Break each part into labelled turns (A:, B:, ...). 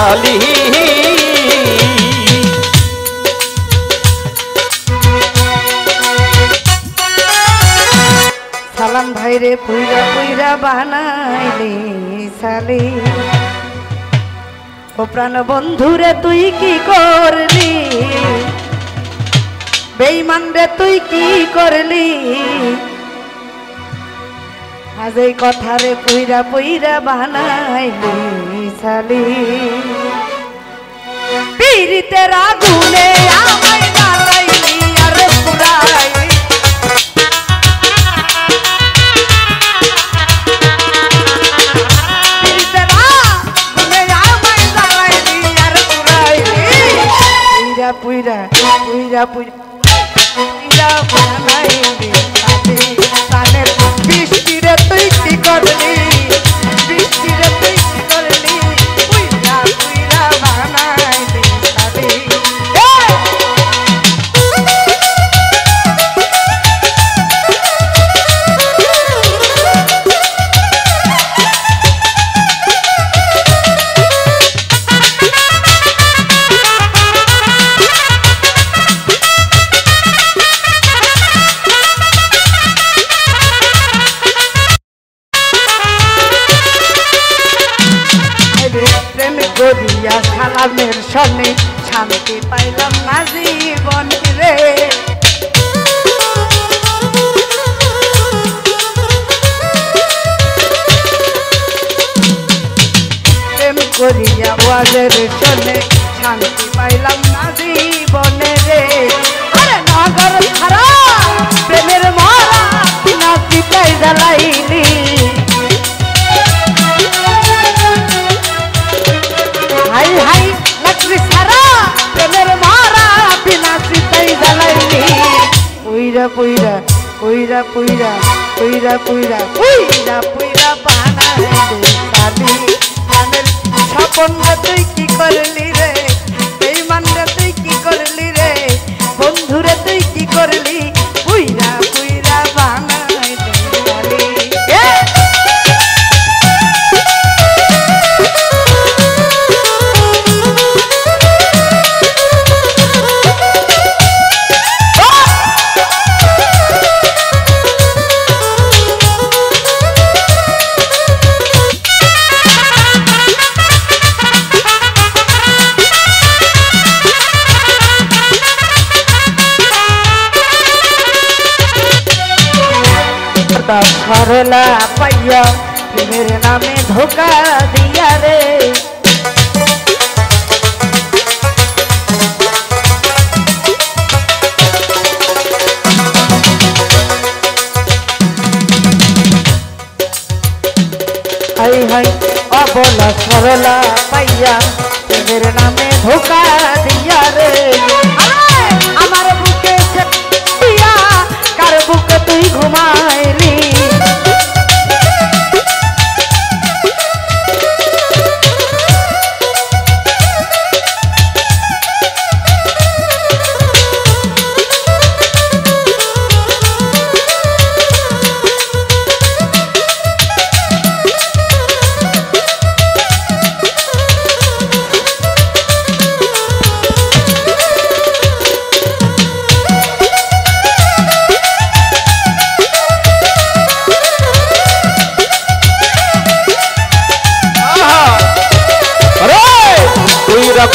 A: साली।
B: সালাম ভাই রে পুইরা পুইরা বানাইলি সালি। ও প্রাণ বন্ধুরে তুই কি করলি, বেঈমান রে তুই কি করলি, আজ এই কথা রে পুইরা পুইরা বানাইলি সালি। পীড়িতের আগুনে আমায় জ্বালাইলি আর পুরাইলি। পুইরা পুইরা পুইরা বানাইলি সালি। প্রাণের বৃষ্টিরে তুই কি করলি, বৃষ্টিরে তুই কি করলি, পুইরা পুইরা বানাইলি সালি। গড়িয়া সালামের সনে শান্তি পাইলাম না জীবন রে। প্রেম করিয়া ওয়াজের সনে শান্তি পাইলাম না জীবনে রে। আরে নগর ছাড়া প্রেমের মরা বিনা পিতাই জ্বালাইলি। হাই হাই লাকড়ি ছাড়া প্রেমের মারা বিনা সিতাই জ্বালাইলি। পুইরা পুইরা পুইরা পুইরা পুইরা পুইরা পুইরা পুইরা বানাইলি সালি। প্রাণের স্বপন রে তুই কি করলি রে, বেঈমান রে তুই কি করলি রে, বন্ধুরে তুই কি করলি, পুইরা পুইরা বানাইলি সালি। সরলা পাইয়া প্রেমের নামে ধোকা দিয়া রে। হাই হাই অবলা সরলা পাইয়া প্রেমের নামে ধোকা দিয়া রে। আমার বুকে দিয়া কার বুকে তুই ঘুমাইলি।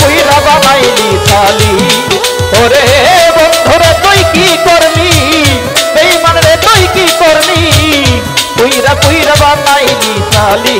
A: পুইরা বানাইলি সালি। ওরে বন্ধুরে তুই কি করলি, বেঈমান রে তুই কি করলি, পুইরা পুইরা বানাইলি সালি।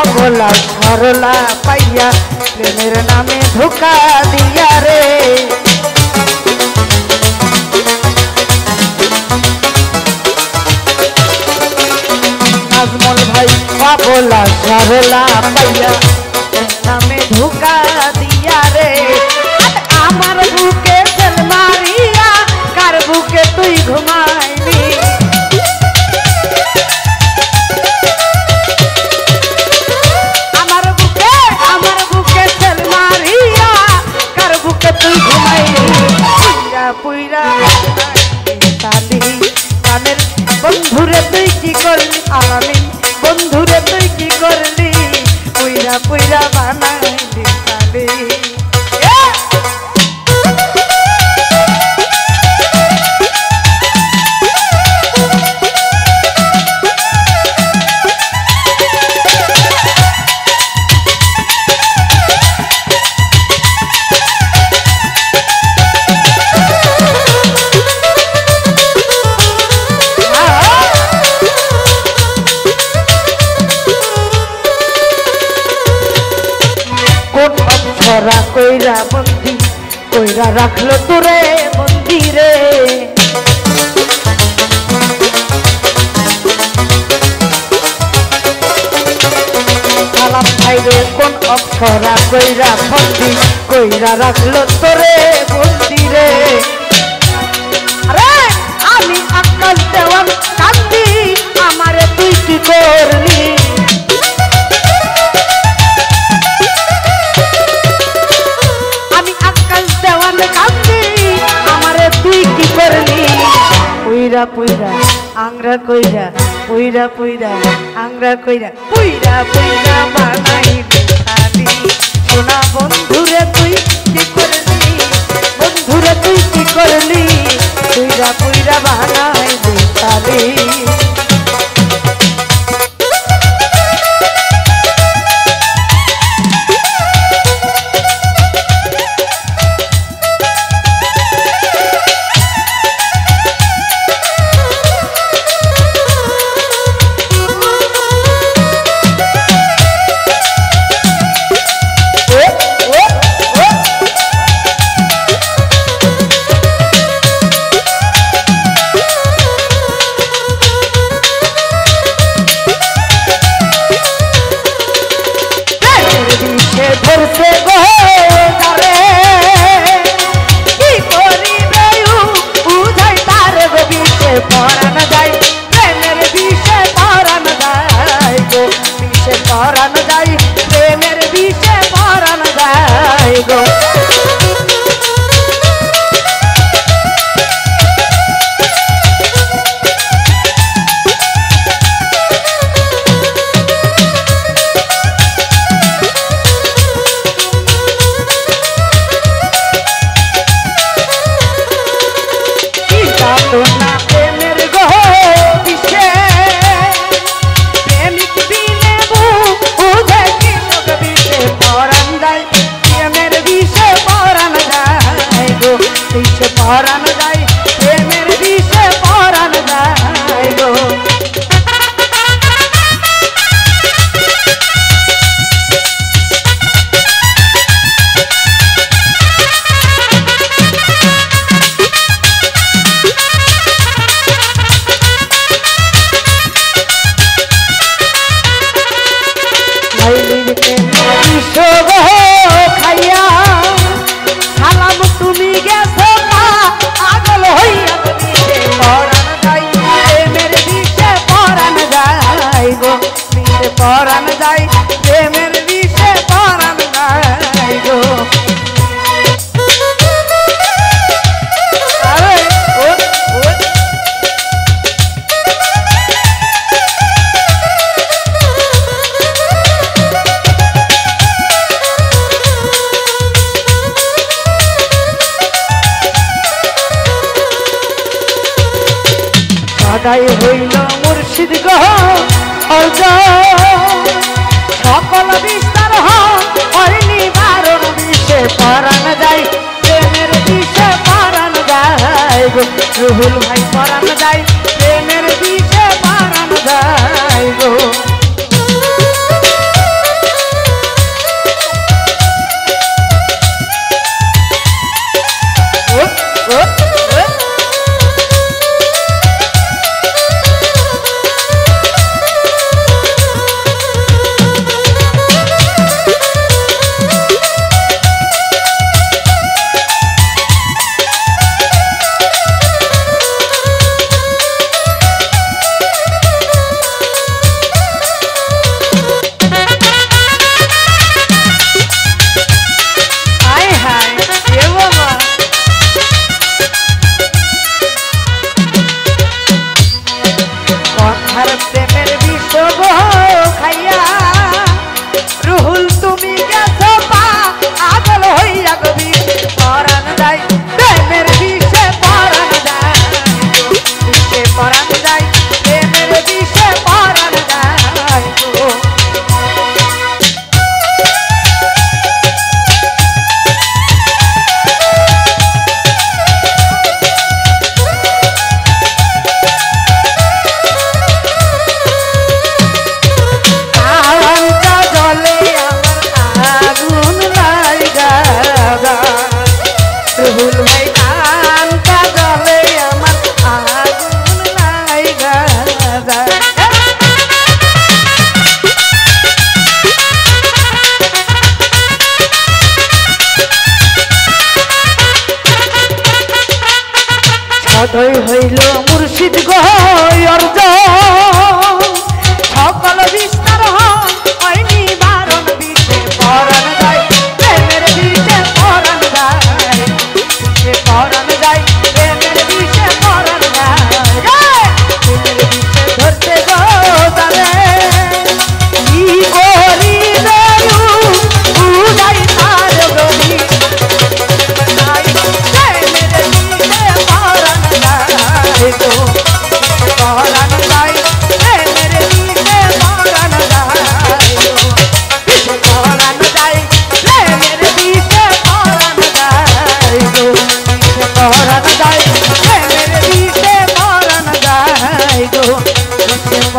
B: অবলা সরলা পাইয়া প্রেমের নামে ধোকা দিয়া রে। কমল ভাই পাবলা সরলা পাইয়া নামে ধোকা দিয়া রে আমার বুকে তেল মারিয়া কার বুকে তুই ঘুমাইলি আমার বুকে তেল মারিয়া কার বুকে তুই ঘুমাইলি পুইরা তালি কানের বন্ধুরে তুই কি করলি আলামিন বন্ধুরে তুই কি করলি পুইরা পুইরা বানাইলি তালি ছড়া কইরা বন্দি কইরা রাখলো তোরে মন্দিরে সালাম ভাইরে কোন অক্ষরা কইরা বন্দি কইরা রাখলো তোরে মন্দিরে আরে আমি আকাশ দেওয়ান কান্দি আমারে তুই কি করলি পুইরা পুইরা আংরা কইরা পুইরা পুইরা আংরা কইরা পুইরা পুইরা বানাইলি তালি সোনা বন্ধুরে তুই কি করলি বন্ধুরে তুই কি করলি পুইরা পুইরা বানাইলি তালি পরান যায় প্রেমের বিষে পরান যায় গো খাইয়া সালাম তুমি গেছো আগল হইয়া পরান যাই প্রেমের বিষে পরান যাই গো বিষে পরান যাই প্রেমের বিষে পরান যাই গো সদাই হইল মুর্শিদ গহ অর্জ সকল বিস্তার হয়নি বারণ বিষে পরান যায় প্রেমের বিষে পরান যায় গো রুহুল ভাই পরান যায় প্রেমের বিষে পরান যায় গো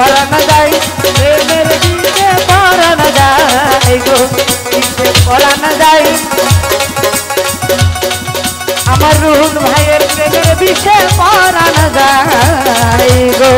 B: পরানো যায় প্রেমের বিষে পরানো যায় গো বিষে পরানো যায় আমার রুহুল ভাইয়ের প্রেমের বিষে পরানো যায় গো